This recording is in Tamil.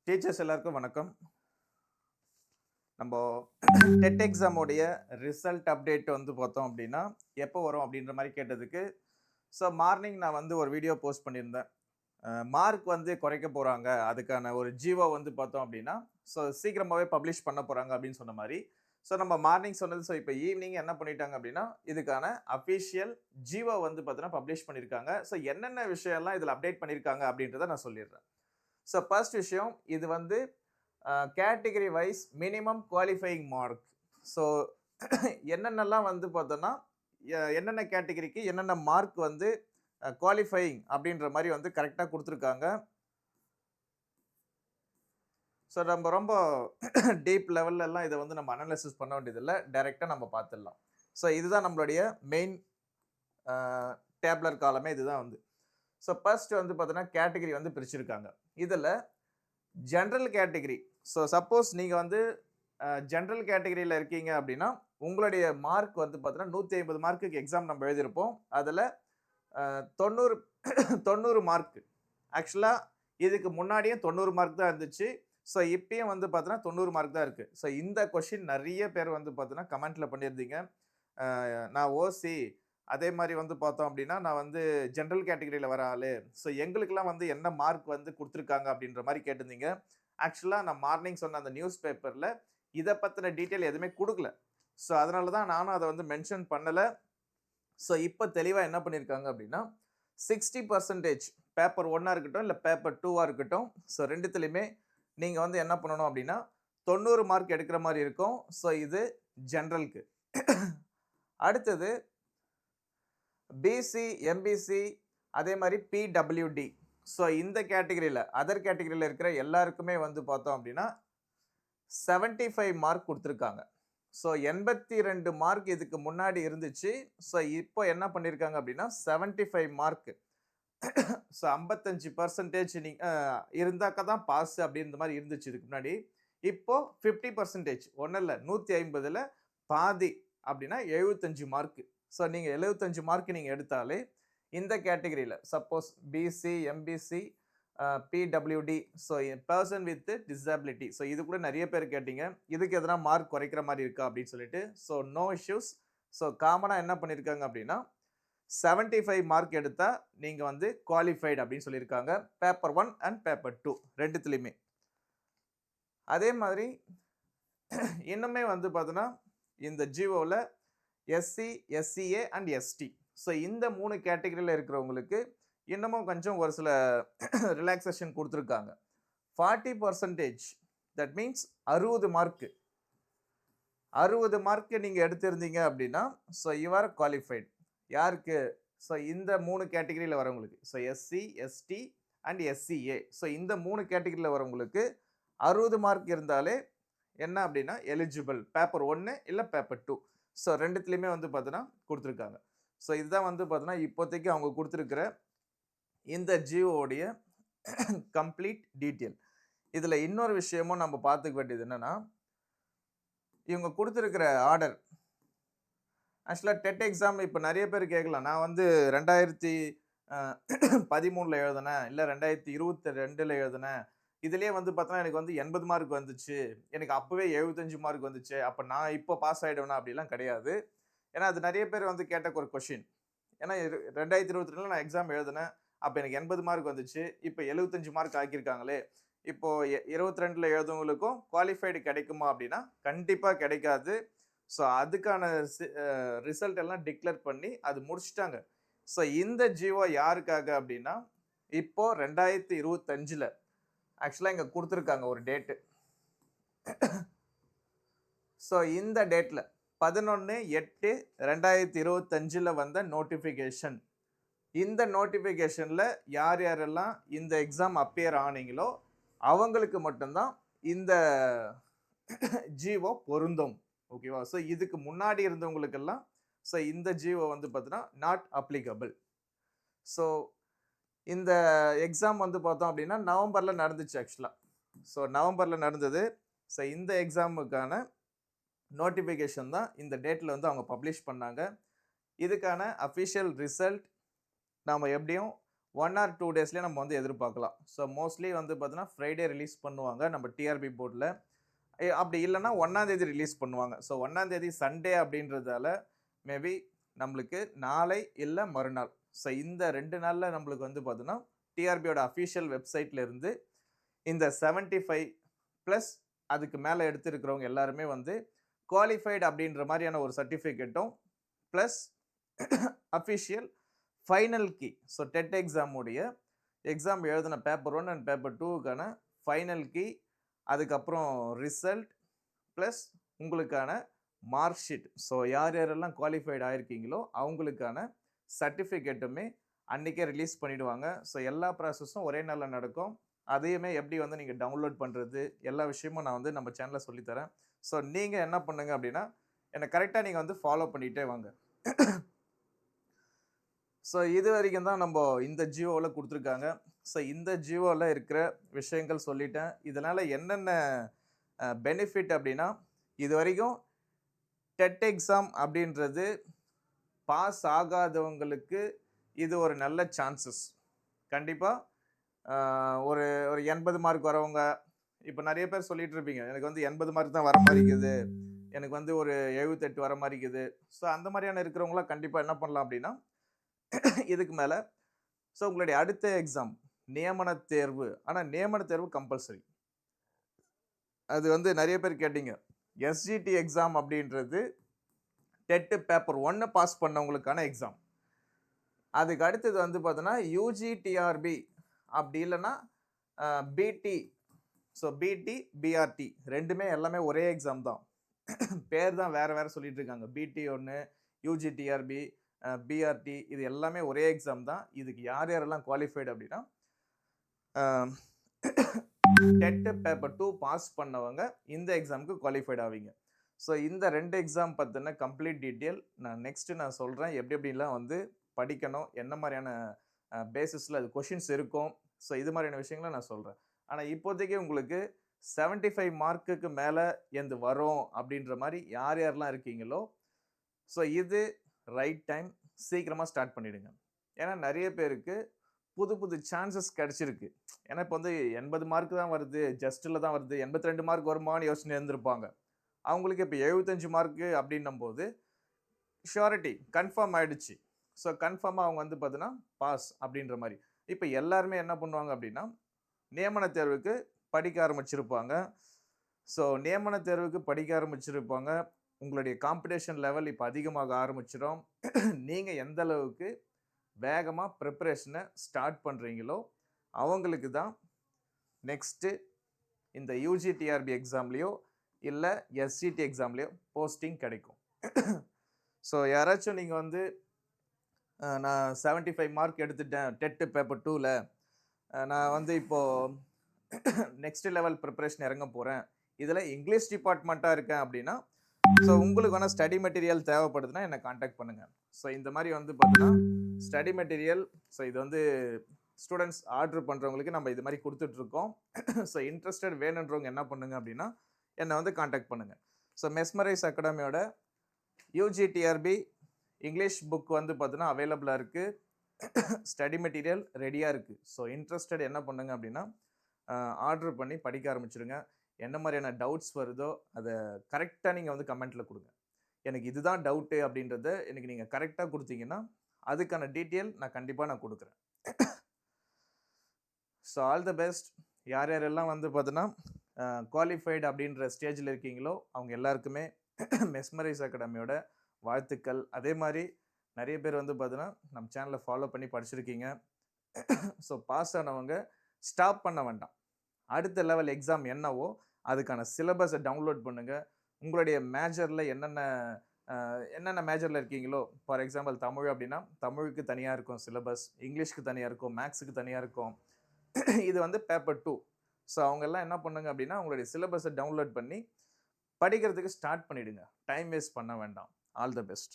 டீச்சர்ஸ் எல்லாருக்கும் வணக்கம். நம்ம டெட் எக்ஸாமோடைய ரிசல்ட் அப்டேட் வந்து பார்த்தோம் அப்படின்னா, எப்போ வரும் அப்படின்ற மாரி கேட்டதுக்கு, மார்னிங் நான் வந்து ஒரு வீடியோ போஸ்ட் பண்ணியிருந்தேன். மார்க் வந்து குறைக்க போறாங்க. அதுக்கான ஒரு ஜிஓ வந்து பார்த்தோம் அப்படின்னா, சீக்கிரமாவே பப்ளிஷ் பண்ண போறாங்க அப்படின்னு சொன்ன மாரி. நம்ம மார்னிங் சொன்னது இப்ப ஈவினிங் என்ன பண்ணிட்டாங்க அப்படின்னா, இதுக்கான அஃபிஷியல் ஜிஓ வந்து பார்த்தீங்கன்னா பப்ளிஷ் பண்ணியிருக்காங்க. என்னென்ன விஷயம்லாம் இதுல அப்டேட் பண்ணியிருக்காங்க அப்படின்றத நான் சொல்லிடுறேன். ஃபர்ஸ்ட் விஷயம் இது வந்து category wise minimum qualifying mark. So என்னென்னலாம் வந்து பார்த்தோன்னா, என்னென்ன கேட்டகரிக்கு என்னென்ன மார்க் வந்து குவாலிஃபையிங் அப்படின்ற மாரி வந்து கரெக்ட்டா குடுத்துருக்காங்க. நம்ம ரொம்ப டீப் லெவல்லலாம் இத வந்து நம்ம அனலைசிஸ் பண்ண வேண்டியதில்ல. டைரக்ட்டா நம்ம பார்த்துடலாம். இதுதான் நம்மளுடைய மெயின் அ டேபுலர் காலமே இதுதான் வந்து. ஃபர்ஸ்ட் வந்து பார்த்தீங்கன்னா, கேட்டகரி வந்து பிரிச்சிருக்காங்க. இதுல ஜெனரல் கேட்டகரி. சப்போஸ் நீங்க வந்து ஜெனரல் கேட்டகரியில இருக்கீங்க அப்படின்னா, உங்களுடைய மார்க் வந்து பார்த்தீங்கன்னா, 150 மார்க்குக்கு எக்ஸாம் நம்ம எழுதியிருப்போம். அதுல 90 90 மார்க். ஆக்சுவலா இதுக்கு முன்னாடியே 90 மார்க் தான் இருந்துச்சு. இப்பயும் வந்து பார்த்தீங்கன்னா, 90 மார்க் தான் இருக்கு. இந்த கொஸ்டின் நெறைய பேர் வந்து பார்த்தீங்கன்னா, கமெண்ட்ல பண்ணியிருந்தீங்க. நான் ஓசி அதே மாரி வந்து பார்த்தோம் அப்படின்னா, நான் வந்து ஜெனரல் கேட்டகரியில வர ஆளு. எங்களுக்கெல்லாம் வந்து என்ன மார்க் வந்து குடுத்துருக்காங்க அப்படின்ற மாரி கேட்டிருந்தீங்க. ஆக்சுவலா நான் மார்னிங் சொன்ன அந்த நியூஸ் பேப்பர்ல இத பத்தின டீட்டெயில் எதுவுமே குடுக்கல. அதனால தான் நானும் அத வந்து மென்ஷன் பண்ணல. இப்ப தெளிவா என்ன பண்ணியிருக்காங்க அப்படின்னா, 60% பேப்பர் 1ஆ இருக்கட்டும், இல்ல பேப்பர் 2ஆ இருக்கட்டும். 2த்துலயுமே நீங்க வந்து என்ன பண்ணணும் அப்படின்னா, 90 மார்க் எடுக்கிற மாரி இருக்கும். இது ஜெனரல்க்கு. அடுத்தது பிசி, எம்பிசி அதே மாரி பிடபிள்யூடி. இந்த கேட்டகரில அதர் கேட்டகரில இருக்கிற எல்லாருக்குமே வந்து பார்த்தோம் அப்படின்னா, 75 மார்க் குடுத்துருக்காங்க. 82 மார்க் இதுக்கு முன்னாடி இருந்துச்சு. இப்போ என்ன பண்ணியிருக்காங்க அப்படின்னா, 75 மார்க். 55% நீ இருந்தாக்க தான் பாஸ் அப்படின்ற மாரி இருந்துச்சு இதுக்கு முன்னாடி. இப்போ 50% ஒண்ணும் இல்ல 150ல பாதி அப்படின்னா 75 மார்க். நீங்க 75 மார்க் நீங்க எடுத்தாலே இந்த கேட்டகரியில suppose BC, MBC, PWD person with disability. இது கூட நெறைய பேர் கேட்டீங்க. இதுக்கு எதனா மார்க் குறைக்கிற மாரி இருக்கா அப்படின்னு சொல்லிட்டு. No issues. காமனா என்ன பண்ணியிருக்காங்க அப்படின்னா 75 மார்க் எடுத்தா நீங்க வந்து குவாலிஃபைட் அப்படின்னு சொல்லியிருக்காங்க. Paper 1 and paper 2 2த்துலயுமே. அதே மாதிரி இன்னுமே வந்து பார்த்தீங்கன்னா, இந்த ஜிஓல எஸ்சி, எஸ்சிஏ அண்ட் எஸ்டி. இந்த 3 கேட்டகரில இருக்கிறவங்களுக்கு இன்னமும் கொஞ்சம் ஒரு சில ரிலாக்சேஷன் குடுத்துருக்காங்க. 40% தட் மீன்ஸ் 60 மார்க். 60 மார்க் நீங்க எடுத்திருந்தீங்க அப்படின்னா, யூ ஆர் குவாலிஃபைட். யாருக்கு? இந்த 3 கேட்டகரியில வரவங்களுக்கு. SC, ST and SCA. இந்த 3 கேட்டகரியில வரவங்களுக்கு 60 மார்க் இருந்தாலே என்ன அப்படின்னா எலிஜிபிள். பேப்பர் 1 இல்ல பேப்பர் 2. 2த்துலயுமே வந்து பார்த்தீங்கன்னா குடுத்துருக்காங்க. இதுதான் வந்து பார்த்தீங்கன்னா, இப்போதைக்கு அவங்க குடுத்திருக்கிற இந்த ஜிஓ உடைய கம்ப்ளீட் டீட்டெயில். இதுல இன்னொரு விஷயமும் நம்ம பார்த்துக்க வேண்டியது என்னன்னா, இவங்க குடுத்திருக்கிற ஆர்டர் ஆக்சுவலா டெட் எக்ஸாம் இப்ப நெறைய பேர் கேட்கலாம். நான் வந்து 2013ல எழுதுனேன். இல்ல 2022ல எழுதுனேன். இதிலேயே வந்து பார்த்தோன்னா, எனக்கு வந்து 80 மார்க் வந்துச்சு. எனக்கு அப்பவே 75 மார்க் வந்துச்சு. அப்ப நான் இப்போ பாஸ் ஆயிடுவேனா? அப்படிலாம் கிடையாது. ஏன்னா, அது நெறைய பேர் வந்து கேட்ட ஒரு கொஸ்டின். ஏன்னா 2022ல நான் எக்ஸாம் எழுதுனேன். அப்ப எனக்கு 80 மார்க் வந்துச்சு. இப்ப 75 மார்க் ஆக்கியிருக்காங்களே! இப்போ 22ல எழுதுனவங்களுக்கும் குவாலிஃபைடு கிடைக்குமா? அப்படின்னா, கண்டிப்பா கிடைக்காது. அதுக்கான ரிசல்ட் எல்லாம் டிக்ளேர் பண்ணி அது முடிச்சுட்டாங்க. இந்த ஜிஓ யாருக்காக அப்படின்னா, இப்போ 2025ல ஆக்சுவலா இங்க குடுத்துருக்காங்க ஒரு டேட்டு. இந்த டேட்ல 11/8/2025ல வந்த நோட்டிஃபிகேஷன். இந்த நோட்டிஃபிகேஷன்ல யார் யாரெல்லாம் இந்த எக்ஸாம் அப்பியர் ஆனீங்களோ, அவங்களுக்கு மட்டும் தான் இந்த ஜிஓ பொருந்தும். ஓகேவா? இதுக்கு முன்னாடி இருந்தவங்களுக்கெல்லாம் இந்த ஜிஓ வந்து பார்த்தீங்கன்னா, நாட் அப்ளிகபிள். ஸோ இந்த எக்ஸாம் வந்து பார்த்தோம் அப்படின்னா, நவம்பர்ல நடந்துச்சு ஆக்சுவலா. நவம்பர்ல நடந்தது. இந்த எக்ஸாமுக்கான நோட்டிஃபிகேஷன் தான் இந்த டேட்ல வந்து அவங்க பப்ளிஷ் பண்ணாங்க. இதுக்கான அஃபிஷியல் ரிசல்ட் நாம எப்படியும் 1 ஆர் 2 டேஸ்லேயே நம்ம வந்து எதிர்பார்க்கலாம். ஸோ மோஸ்ட்லி வந்து பார்த்தீங்கன்னா ஃப்ரைடே ரிலீஸ் பண்ணுவாங்க நம்ம டிஆர்பி போர்டில். அப்படி இல்லைன்னா 1ஆம் தேதி ரிலீஸ் பண்ணுவாங்க. ஸோ 1ஆம் தேதி சண்டே அப்படின்றதால மேபி நம்மளுக்கு நாளை இல்லை மறுநாள், ஸோ இந்த 2 நாளில் நம்மளுக்கு வந்து பார்த்தீங்கன்னா டிஆர்பியோட அஃபிஷியல் வெப்சைட்ல இருந்து இந்த 75 ப்ளஸ் அதுக்கு மேலே எடுத்திருக்கிறவங்க எல்லாருமே வந்து குவாலிஃபைடு அப்படின்ற மாதிரியான ஒரு சர்டிஃபிகேட்டும் plus official final key, so TET எக்ஸாமுடைய எக்ஸாம் எழுதின பேப்பர் 1 அண்ட் பேப்பர் 2க்கான ஃபைனல் கீ, அதுக்கப்புறம் ரிசல்ட் ப்ளஸ் உங்களுக்கான மார்க் ஷீட், ஸோ யார் யாரெல்லாம் குவாலிஃபைடு ஆயிருக்கீங்களோ அவங்களுக்கான சர்டிஃபிகேட்டுமே அன்றைக்கே ரிலீஸ் பண்ணிவிடுவாங்க. ஸோ எல்லா ப்ராசஸும் ஒரே நாளில் நடக்கும். அதையுமே எப்படி வந்து நீங்கள் டவுன்லோட் பண்ணுறது எல்லா விஷயமும் நான் வந்து நம்ம சேனலில் சொல்லித்தரேன். ஸோ நீங்கள் என்ன பண்ணுங்க அப்படின்னா என்னை கரெக்டாக நீங்கள் வந்து ஃபாலோ பண்ணிகிட்டே வாங்க. ஸோ இது வரைக்கும் தான் நம்ம இந்த ஜியோவில் கொடுத்துருக்காங்க. ஸோ இந்த ஜியோவில் இருக்கிற விஷயங்கள் சொல்லிட்டேன். இதனால் என்னென்ன பெனிஃபிட் அப்படின்னா, இது வரைக்கும் டெட் எக்ஸாம் அப்படின்றது பாஸ் ஆகாதவங்களுக்கு இது ஒரு நல்ல சான்சஸ். கண்டிப்பாக ஒரு ஒரு 80 மார்க் வரவங்க, இப்போ நிறைய பேர் சொல்லிட்டு இருப்பீங்க, எனக்கு வந்து 80 மார்க் தான் வர மாதிரி இருக்குது, எனக்கு வந்து ஒரு 78 வர மாதிரி இருக்குது. ஸோ அந்த மாதிரியான இருக்கிறவங்களாம் கண்டிப்பாக என்ன பண்ணலாம் அப்படின்னா இதுக்கு மேலே ஸோ உங்களுடைய அடுத்த எக்ஸாம் நியமன தேர்வு, ஆனால் நியமன தேர்வு கம்பல்சரி. அது வந்து நிறைய பேர் கேட்டீங்க. எஸ்ஜிடி எக்ஸாம் அப்படின்றது டெட்டு பேப்பர் 1 பாஸ் பண்ணவங்களுக்கான எக்ஸாம். அதுக்கு அடுத்தது வந்து பார்த்தோன்னா யூஜிடிஆர்பி அப்படி இல்லைன்னா பிடி. ஸோ பிடி பிஆர்டி ரெண்டுமே எல்லாமே ஒரே எக்ஸாம் தான். பேர் தான் வேறு வேறு சொல்லிட்டு இருக்காங்க. பிடி ஒன்று, யூஜிடிஆர்பி, பிஆர்டி, இது எல்லாமே ஒரே எக்ஸாம் தான். இதுக்கு யார் யாரெல்லாம் குவாலிஃபைடு அப்படின்னா டெட்டு பேப்பர் 2 பாஸ் பண்ணவங்க இந்த எக்ஸாமுக்கு குவாலிஃபைட் ஆவீங்க. ஸோ இந்த 2 எக்ஸாம் பற்றின கம்ப்ளீட் டீட்டெயில் நான் நெக்ஸ்ட்டு சொல்கிறேன். எப்படி எப்படிலாம் வந்து படிக்கணும், என்ன மாதிரியான பேசிஸில் அது கொஷின்ஸ் இருக்கும், ஸோ இது மாதிரியான விஷயங்களை நான் சொல்கிறேன். ஆனால் இப்போதைக்கு உங்களுக்கு 75 மார்க்குக்கு மேலே எந்த வரும் அப்படின்ற மாதிரி யார் யாரெல்லாம் இருக்கீங்களோ, ஸோ இது ரைட் டைம், சீக்கிரமாக ஸ்டார்ட் பண்ணிவிடுங்க. ஏன்னா நிறைய பேருக்கு புது புது சான்சஸ் கிடச்சிருக்கு. ஏன்னா இப்போ வந்து 80 மார்க் தான் வருது, ஜஸ்ட்டில் தான் வருது, 82 மார்க் வருமானு யோசனை இருந்திருப்பாங்க. அவங்களுக்கு இப்போ 75 மார்க்கு அப்படின்னும் போது ஷூரிட்டி கன்ஃபார்ம் ஆகிடுச்சு. ஸோ கன்ஃபார்மாக அவங்க வந்து பார்த்தீங்கன்னா பாஸ் அப்படின்ற மாதிரி. இப்போ எல்லாருமே என்ன பண்ணுவாங்க அப்படின்னா நியமன தேர்வுக்கு படிக்க ஆரம்பிச்சிருப்பாங்க. ஸோ நியமன தேர்வுக்கு படிக்க ஆரம்பிச்சிருப்பாங்க. உங்களுடைய காம்படிஷன் லெவல் இப்போ அதிகமாக ஆரம்பிச்சிடும். நீங்கள் எந்த அளவுக்கு வேகமாக ப்ரிப்பரேஷனை ஸ்டார்ட் பண்ணுறீங்களோ அவங்களுக்கு தான் நெக்ஸ்ட்டு இந்த யூஜிடிஆர்பி எக்ஸாம்லேயோ இல்லை எஸ்சிடி எக்ஸாம்லேயோ போஸ்டிங் கிடைக்கும். ஸோ யாராச்சும் நீங்கள் வந்து நான் 75 மார்க் எடுத்துட்டேன் டெட்டு பேப்பர் 2ல், நான் வந்து இப்போது நெக்ஸ்ட் லெவல் ப்ரிப்பரேஷன் இறங்க போகிறேன், இதில் இங்கிலீஷ் டிபார்ட்மெண்ட்டாக இருக்கேன் அப்படின்னா, ஸோ உங்களுக்கு வேணால் ஸ்டடி மெட்டீரியல் தேவைப்படுதுன்னா என்னை காண்டாக்ட் பண்ணுங்கள். ஸோ இந்த மாதிரி வந்து பார்த்தீங்கன்னா ஸ்டடி மெட்டீரியல், ஸோ இது வந்து ஸ்டூடெண்ட்ஸ் ஆர்டர் பண்ணுறவங்களுக்கு நம்ம இது மாதிரி கொடுத்துட்ருக்கோம். ஸோ இன்ட்ரெஸ்டட் வேணுன்றவங்க என்ன பண்ணுங்க அப்படின்னா என்னை வந்து காண்டாக்ட் பண்ணுங்கள். ஸோ மெஸ்மரைஸ் அகாடமியோட யூஜிடிஆர்பி இங்கிலீஷ் புக் வந்து பார்த்தீங்கன்னா அவைலபிளாக இருக்குது. ஸ்டடி மெட்டீரியல் ரெடியாக இருக்குது. ஸோ இன்ட்ரெஸ்டட் என்ன பண்ணுங்க அப்படின்னா ஆர்டர் பண்ணி படிக்க ஆரம்பிச்சிடுங்க. என்ன மாதிரியான டவுட்ஸ் வருதோ அதை கரெக்டாக நீங்கள் வந்து கமெண்ட்டில் கொடுங்க. எனக்கு இதுதான் டவுட்டு அப்படின்றத எனக்கு நீங்கள் கரெக்டாக கொடுத்தீங்கன்னா அதுக்கான டீட்டெயில் நான் கண்டிப்பாக கொடுக்குறேன். So all the best. யார் யாரெல்லாம் வந்து பார்த்தீங்கன்னா குவாலிஃபைடு அப்படின்ற ஸ்டேஜில் இருக்கீங்களோ அவங்க எல்லாருக்குமே மெஸ்மரைஸ் அகாடமியோட வாழ்த்துக்கள். அதே மாதிரி நிறைய பேர் வந்து பார்த்தீங்கன்னா நம்ம சேனலை ஃபாலோ பண்ணி படிச்சிருக்கீங்க. ஸோ பாஸ் ஆனவங்க ஸ்டாப் பண்ண வேண்டாம். அடுத்த லெவல் எக்ஸாம் என்னவோ அதுக்கான சிலபஸை டவுன்லோட் பண்ணுங்கள். உங்களுடைய மேஜரில் என்னென்ன மேஜரில் இருக்கீங்களோ, ஃபார் எக்ஸாம்பிள் தமிழ் அப்படின்னா தமிழுக்கு தனியாக இருக்கும் சிலபஸ், இங்கிலீஷ்க்கு தனியாக இருக்கும், மேக்ஸுக்கு தனியாக இருக்கும். இது வந்து பேப்பர் 2. ஸோ அவங்கெல்லாம் என்ன பண்ணுங்க அப்படின்னா உங்களுடைய சிலபஸை டவுன்லோட் பண்ணி படிக்கிறதுக்கு ஸ்டார்ட் பண்ணிவிடுங்க. டைம் வேஸ்ட் பண்ண வேண்டாம். All the best.